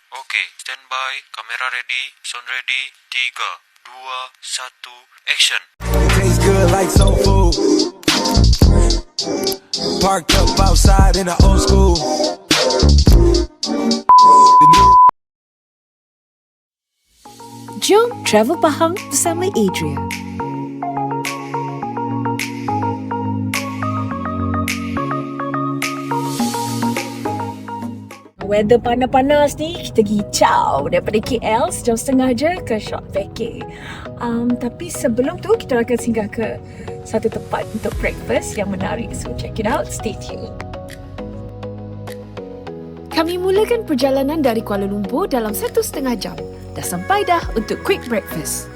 Okey, standby, kamera ready, sound ready, 3, 2, 1, action. It tastes good like soul food. Parked up outside in the old school. Jom travel Pahang bersama Adria. Weather panas-panas ni, kita gicau daripada KL sejam setengah je ke Short Vacay. Tapi sebelum tu, kita akan singgah ke satu tempat untuk breakfast yang menarik. So check it out, stay tuned. Kami mulakan perjalanan dari Kuala Lumpur dalam 1.5 jam. Dah sampai dah untuk quick breakfast.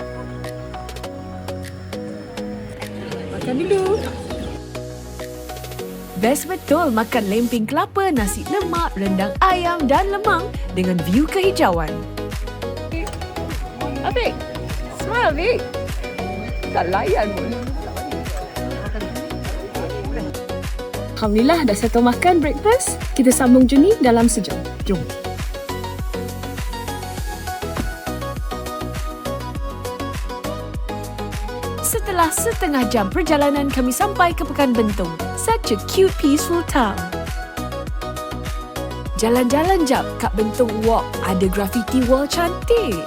Makan dulu. Best betul makan lemping kelapa, nasi lemak, rendang ayam dan lemang dengan view kehijauan. Abik, smile Abik. Tak layan pun. Alhamdulillah dah settle makan breakfast. Kita sambung journey dalam sejam. Jom. Setelah setengah jam perjalanan, kami sampai ke Pekan Bentong. Such a cute, peaceful town. Jalan-jalan jap kat Bentong Walk. Ada graffiti wall cantik.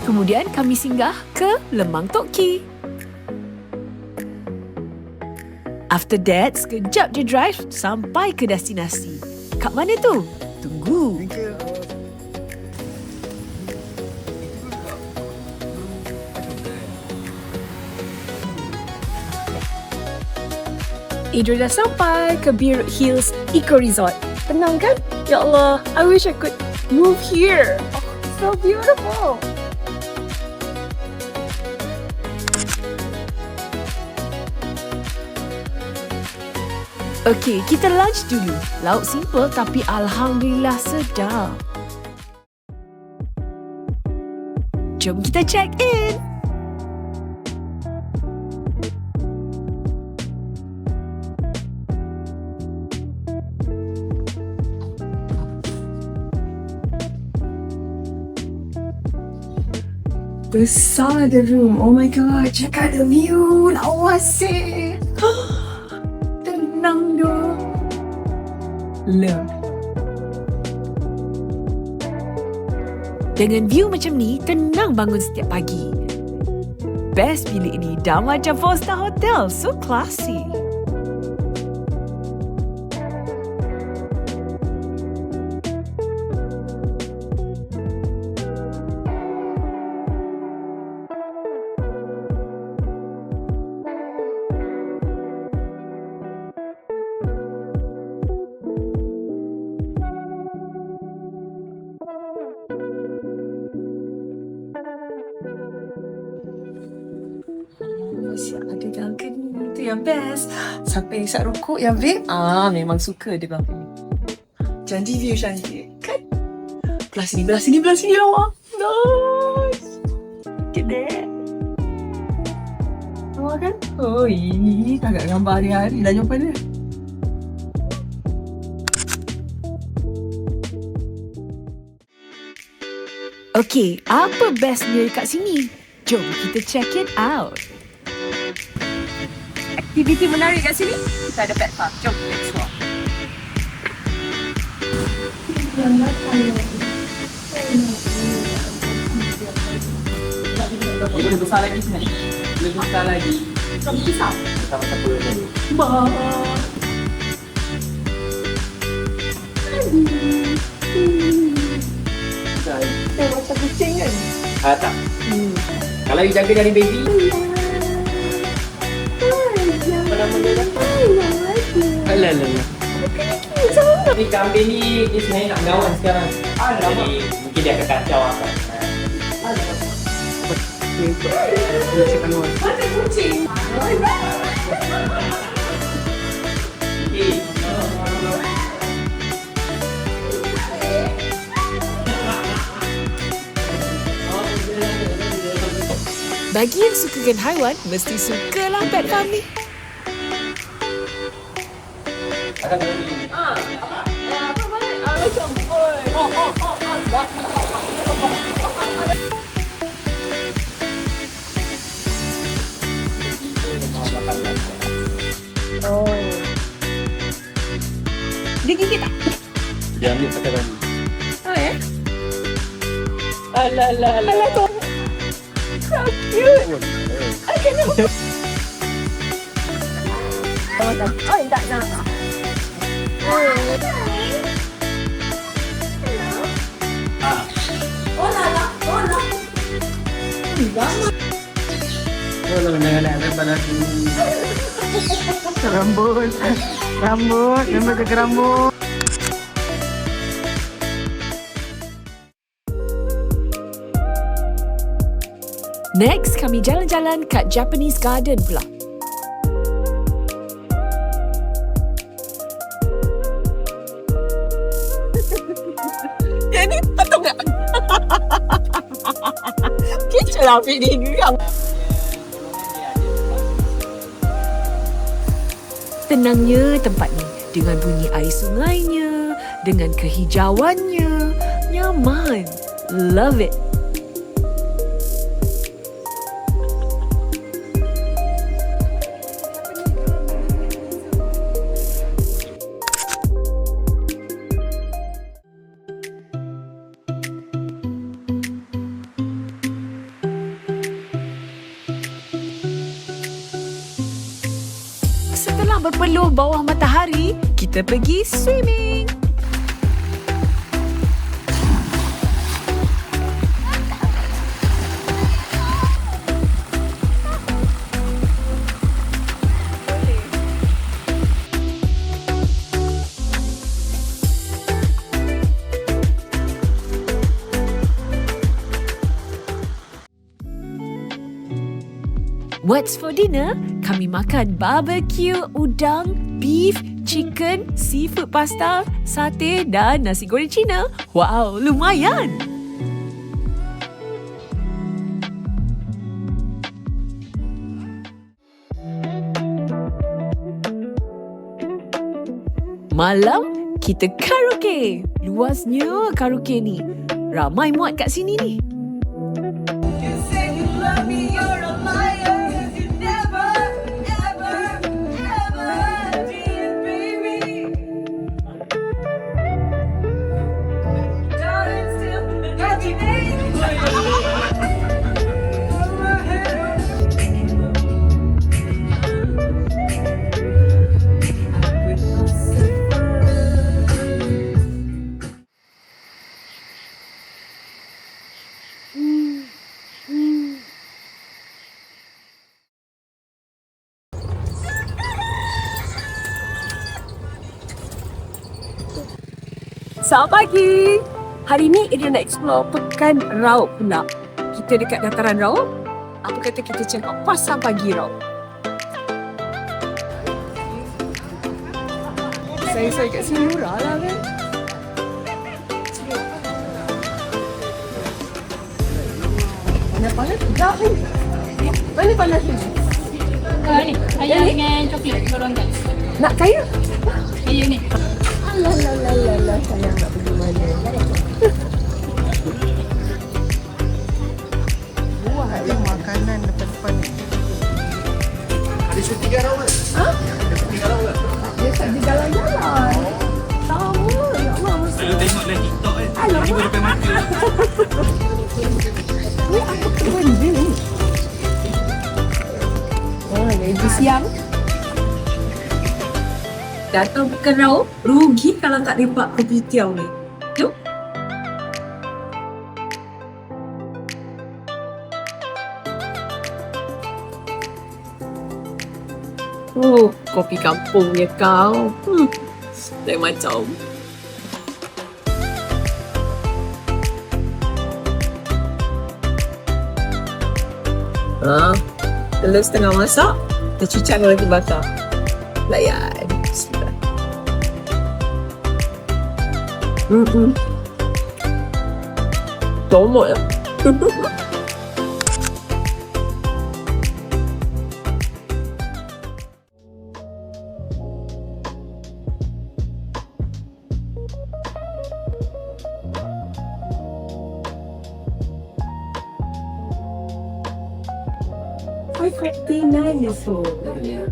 Kemudian kami singgah ke Lemang Tok Ki. After that, sekejap je drive sampai ke destinasi. Kat mana tu? Tunggu. Adria dah sampai ke Beer Hills Eco Resort. Tenang kan? Ya Allah, I wish I could move here. Oh, so beautiful. Okey, kita lunch dulu. Lauk simple tapi alhamdulillah sedap. Jom kita check in. Besar the room. Oh my god, check out the view. Lawa sih. Tenang dong. Love. Dengan view macam ni, tenang bangun setiap pagi. Best bilik ni dah macam 4-star hotel. So classy. Ada balcony tu yang best. Sampai isap rokok yang vape. Memang suka dia balcony. Janji view cantik kan? Belah sini lawa. Nice. Look at that. Lawa kan? Oh, ini agak gambar hari-hari dah jumpa dia. Okay, apa best meal kat sini? Jom kita check it out. Aktiviti menarik kat sini, kita ada pet park. Jom, let's walk. Boleh besar lagi sebenarnya. Boleh besar lagi. Jom pisau. Sama-sama puluh lagi. Macam kucing kan? Tak. Kalau you jaga dari baby. Apa nama dia dah? Alah. Ni kambing ni dia sebenarnya nak gawan sekarang. Jadi mungkin dia akan kacau akan. Macam kucing. Bagi yang sukakan haiwan, mesti sukalah pet farm ni. Akan tadi. Apa balik? Oh. Dia gigit tak? Dia ambil pakai rambut. Oh ya? Alah tu. So cute. I cannot. Oh, tak nak. Oh, jangan lepas lagi. Rambut. Rambut jaga rambut. Next, kami jalan-jalan kat Japanese Garden pula. Yang ni betul tak? Kecil lah Afiq ni geram. Tenangnya tempat ni dengan bunyi air sungainya, dengan kehijauannya. Nyaman. Love it. Setelah berpeluh bawah matahari, kita pergi swimming. What's for dinner? Kami makan barbecue, udang, beef, chicken, seafood pasta, sate dan nasi goreng Cina. Wow, lumayan! Malam, kita karaoke. Luasnya karaoke ni. Ramai muat kat sini ni. Selamat pagi. Hari ni Ida nak explore Pekan Raub pula. Kita dekat dataran Raub. Apa kata kita cakap pasar pagi Raub? Saya kat sini murah lah kan. Mana panas? Sekejap ni. Mana panas ni? Ni, ayam dengan coklat korang kan. Nak kaya? Ayam ni. Alah, sayang nak pergi mana? Wah, ada makanan depan-depan ni. Ada syuting garau ke? Ha? Ada syuting garau ke? Dia tak di jalan-jalan. Tahu, ya Allah mesti. Saya tengok dalam TikTok kan. Alamak. Tiba depan mata. Ni apa benda ni? Oh, lagi siang. Datang Pekan Raub, rugi kalau tak lepak kopi tiaw ni. Jom. Oh, kopi kampungnya kau. Lain macam. Telur setengah masak, tercucang lagi bakar. Layan. Bismillah. Tomat ya. 59 years old.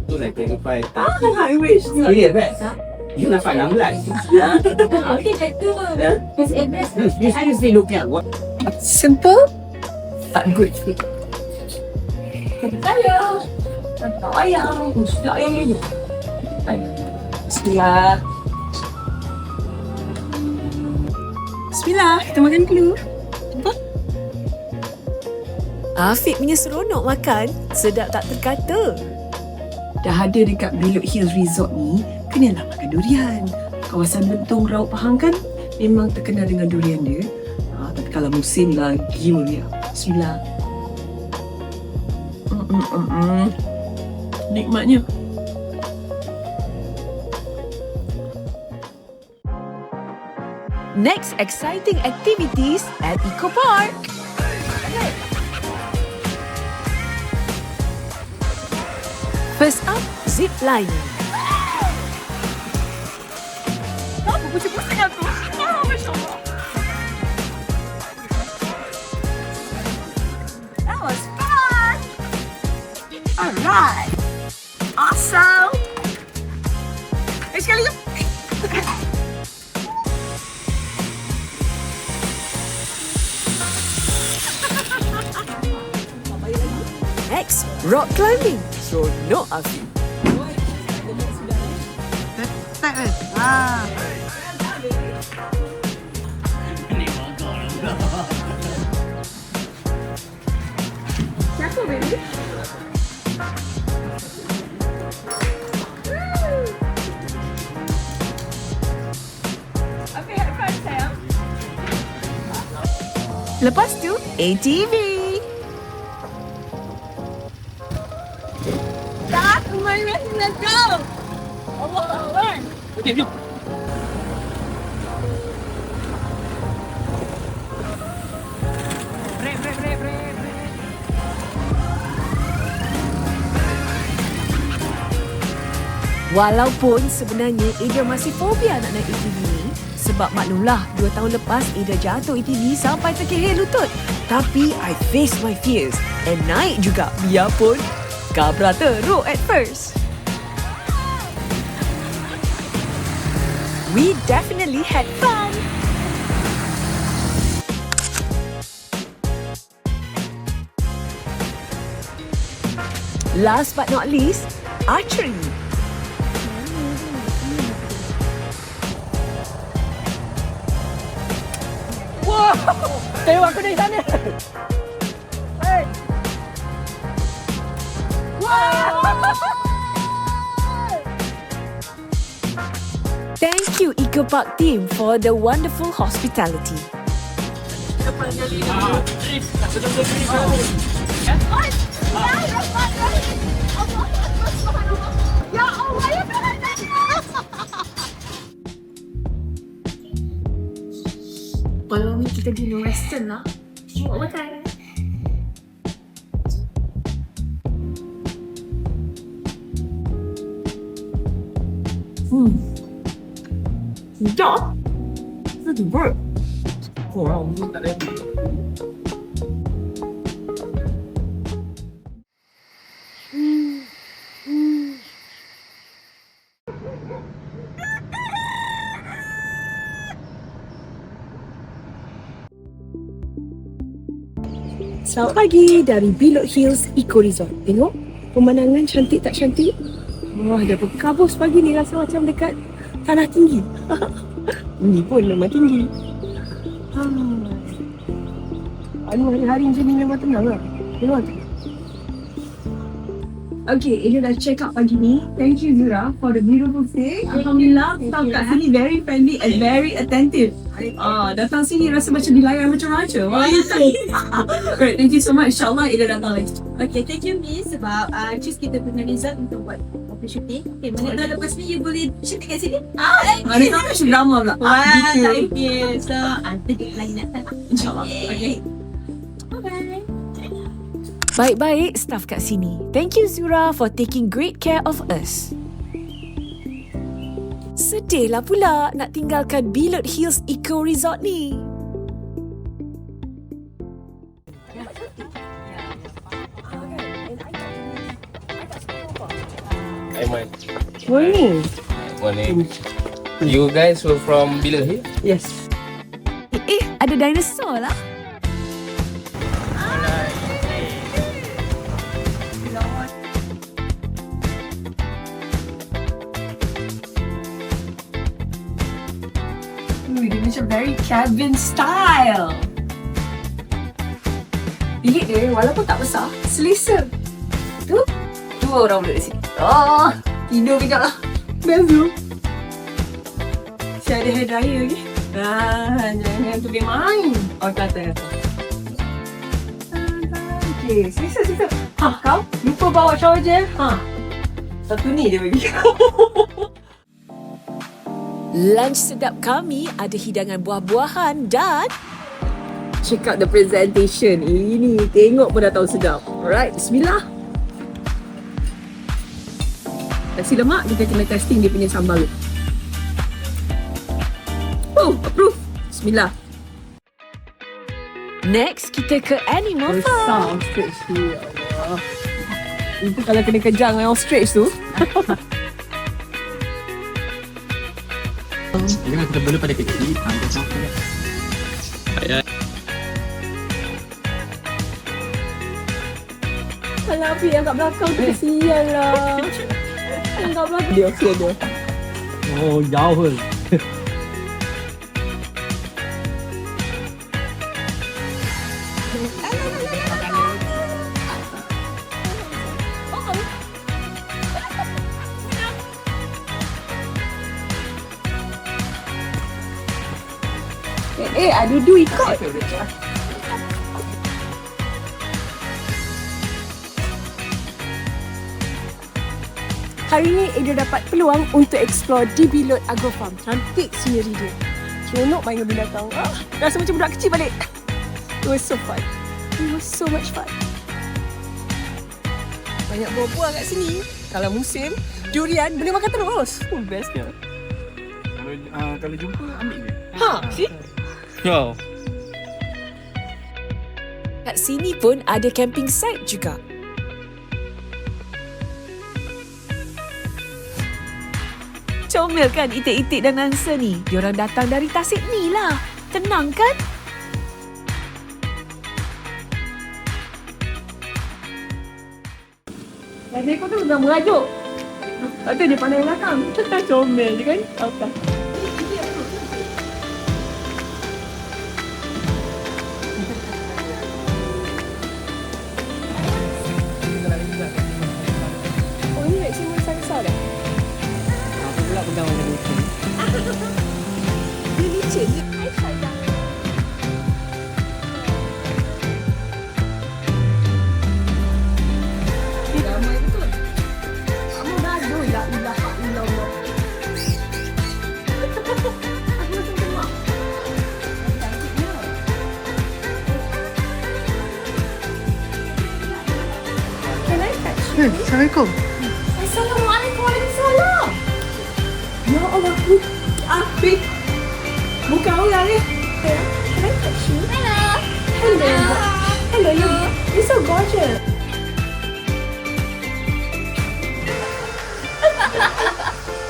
Tu lah terrified. I wish. Serius kan? You nampak 16. Okay, that too. His address. You seriously looking at what? Simple, but good. Hello. Ayam. Bismillah. Bismillah, kita makan dulu. Afiq punya seronok makan, sedap tak terkata. Dah ada dekat Belok Hills Resort ni, kenalah makan durian. Kawasan Bentong Raub Pahang kan memang terkenal dengan durian dia. Tapi kalau musim lagi mulia. Bismillah. Nikmatnya. Next exciting activities at Eco Park. First up, zip lining. Apa pusing-pusing aku? Masya Allah. That was fun. Alright. Awesome. Sekali lagi. Next, rock climbing. Seronok Afiq. Lepas tu, ATV. Let's go. Okay, jom. Walaupun sebenarnya Ida masih fobia nak naik ATV ni, sebab maklumlah 2 tahun lepas Ida jatuh ATV sampai terkehil lutut. Tapi I face my fears and naik juga biarpun kabra teruk at first. We definitely had fun. Last but not least, archery. Wow! Tengok aku dari sana. Hey! Wow! Thank you Eco Park team for the wonderful hospitality. Kalau ni kita guna western lah. Buat makan. Sedap. Sedap. Korang pun tak ada. Selamat pagi dari Belok Hills Eco Resort. Tengok pemandangan cantik tak cantik? Wah, dah berkabus pagi ni, rasa macam dekat tanah tinggi. Ini pun memang tinggi. Hari-hari macam ni memang tenang lah. Tengok. Okay, Ida dah check out pagi ni. Thank you Zura for the beautiful stay. Alhamdulillah, staff kat sini very friendly and very attentive. Datang sini rasa macam dilayan macam raja. Great, thank you so much. InsyaAllah Ida datang lagi. Okay, thank you Miss sebab choose kita punya result untuk buat shooting. Okay, mana tahu lepas ni you boleh shooting kat sini? Mana tahu nak shoot drama pula. Wah, thank you. So, nanti kita lagi nak datang. InsyaAllah. Okay. Bye-bye. Baik-baik staff kat sini. Thank you Zura for taking great care of us. Sedihlah pula nak tinggalkan Belok Hills Eco Resort ni. Morning. Morning. You guys were from bila here? Yes. Ada dinosaur lah. Dia macam very cabin style. Bilik dia walaupun tak besar, selesa. Tu, dua orang duduk di sini. Tidur kejap lah. Best tu. Saya ada hair dryer lagi. Jangan tu dia main. Kata. Okay, selesa. Kau lupa bawa shower gel? Satu ni dia bagi kau. Lunch sedap kami ada hidangan buah-buahan dan Check out the presentation. Ini tengok pun dah tahu sedap. Alright, bismillah. Nasi lemak kita kena testing dia punya sambal. Approve. Bismillah. next kita ke animal farm. Besar ostrich tu. Ya Allah. Itu kalau kena kejang dengan ostrich tu. Jangan kita bela pada kecil. Kalau api yang kat belakang tu kesian lah. Yang kat belakang dia okey dia. Oh, jauh pun. Adudu ikut. Hari ni Ada dapat peluang untuk explore di Bilot Agro Farm. Cantik scenery dia. Seronok main dengan binatang. Rasa macam budak kecil balik. It was so fun. It was so much fun. Banyak buah-buah kat sini. Kalau musim, durian boleh makan terus. Bestnya. Kalau jumpa ambil je. See? Wow. Kat sini pun ada camping site juga. Comel kan itik-itik dan Nansa ni? Diorang datang dari Tasik ni lah. Tenang kan? Yang ekor tu dah merajuk. Lepas tu dia pandai belakang. Comel je kan? Okay. Oh ni maksimum besar-besar dah? Aku pula pegang macam itu. Dia licin je. I try dah. Ramai betul. Kamu dah ada la ilaha illallah. Aku macam tengok. Cantiknya. Can I touch you? Assalamualaikum. Assalamualaikum. Waalaikumsalam. Ya Allah, Afif. Bukan orang ni. Can I touch you? Hello. Hello, you're so gorgeous.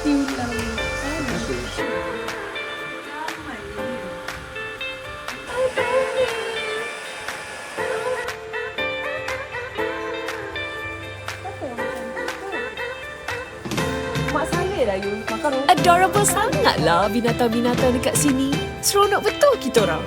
You love me. Mak saleh lah you. Makan Adorable sangatlah binatang-binatang dekat sini. Seronok betul kita orang.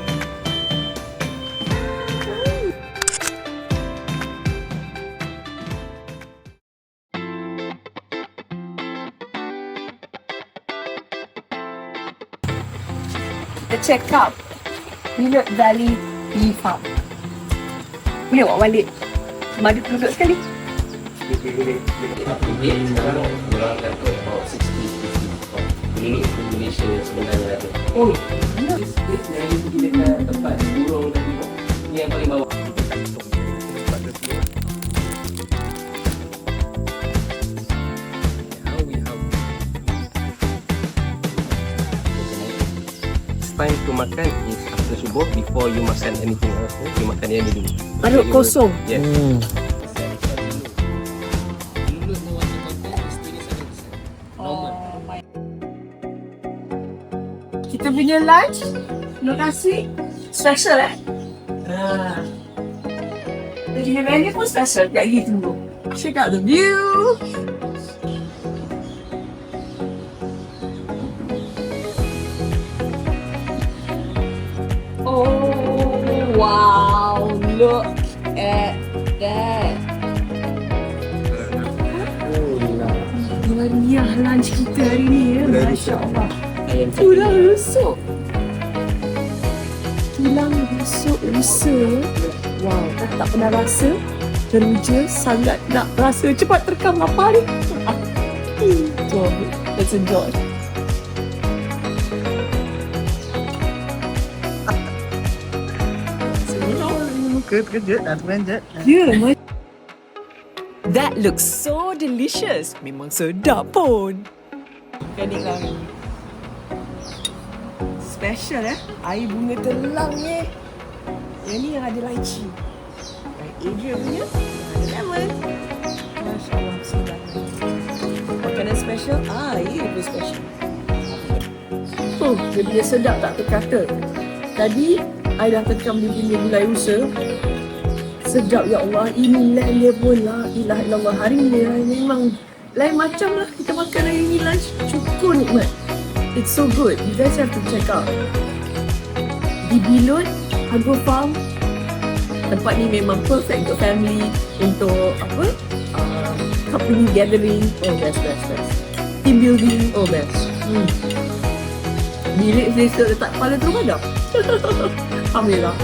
kita check out Bilot Valley Bee Farm. Boleh bawa balik. Madu duduk sekali. Orang kata about 60-50 dulu Indonesia sebenarnya ada. Oh, This yang you pergi dekat tempat burung tadi tu. Ni yang paling bawah. Time to makan is after subuh before you makan anything else. You makan yang ni dulu. Perut kosong. Yes. punya lunch, lokasi special Dia punya menu pun special. Sekejap lagi tunggu. Check out the view. Oh, wow. Look at that. Meriah lunch kita hari ni ya. Masya Allah. Ayam Tulang rusuk. Tulang rusuk ya. Wow, tak pernah rasa. Teruja sangat nak rasa. Cepat terekam lapar ni. Jom, let's enjoy. Muka terkejut dah terperanjat. Ya, That looks so delicious. Memang sedap pun. Organik lah ni. Special air bunga telang ni. Yang ni yang ada lychee. Adrian punya ada lemon. Masya Allah, sedap. Makanan special, ini pun special. Dia punya sedap tak terkata. Tadi, I dah tekam dia punya gulai rusa. Sedap ya Allah, ini lain level lah. Ilah illallah, hari ni memang lain macam lah. Kita makan hari ni lunch, cukup nikmat. It's so good, you guys have to check out. Di Bilut, Agro Farm. Tempat ni memang perfect untuk family, untuk company gathering. Oh, best. Team building, oh best. Bilik bracelet letak kepala tu padam. Alhamdulillah.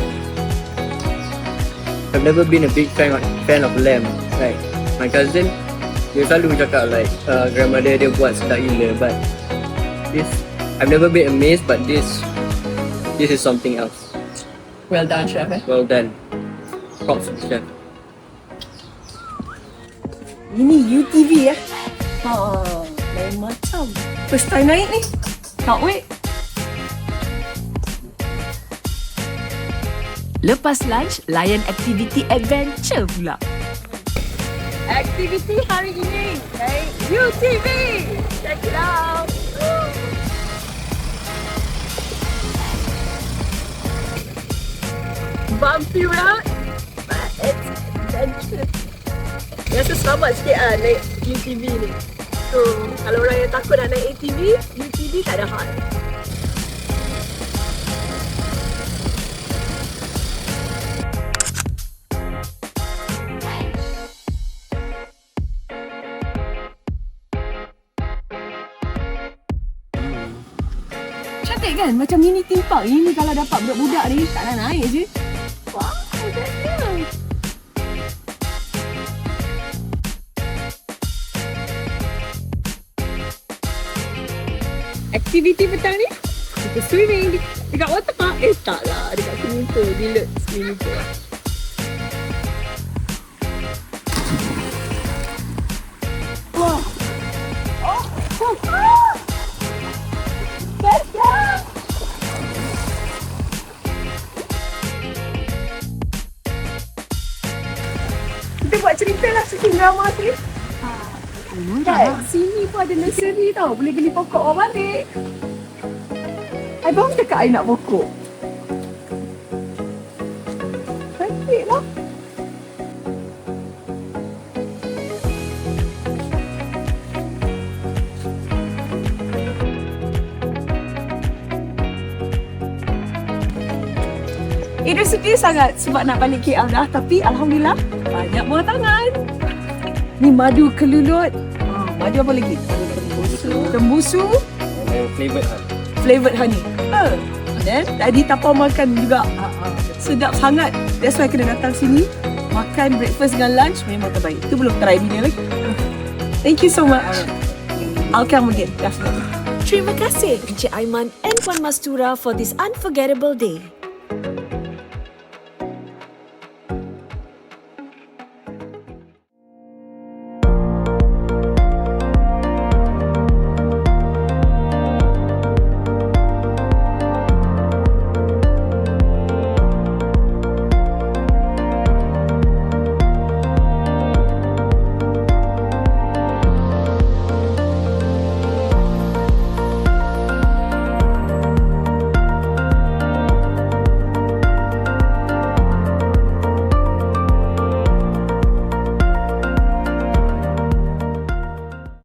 I've never been a big fan of lamb. Like my cousin, dia selalu cakap like grandmother dia buat sedap gila, but this I've never been amazed, but this is something else. Well done, chef. Well done. Props to the chef. Ini UTV lain macam. First time naik ni. Can't wait. Lepas lunch, layan aktiviti adventure pula. Aktiviti hari ini naik UTV. Check it out. Bumpy road, but it's adventure. Rasa selamat sikit naik UTV ni. So, kalau orang yang takut nak naik ATV, UTV tak ada hal. Cantik kan? Macam mini theme park. Ini kalau dapat budak-budak ni, tak nak naik je. Wow, cantik. Aktiviti petang ni, kita swimming dekat water park. Tak lah, dekat swimming pool. Bila swimming pool lah. Wah. Oh. Let's go. Kita buat cerita lah sikit drama tu. Kat sini pun ada nursery tau. Boleh beli pokok orang balik. I baru cakap I nak pokok. Cantik lah. Ida sedih sangat sebab nak balik KL dah. Tapi Alhamdulillah banyak buah tangan. Ni madu kelulut. Madu apa lagi? Tembusu. Flavoured honey. Dan tadi tapau makan juga. Sedap sangat. That's why kena datang sini. Makan breakfast dengan lunch memang terbaik. Tu belum try dinner lagi. Thank you so much. I'll come again, definitely. Terima kasih Encik Aiman and Puan Mastura for this unforgettable day.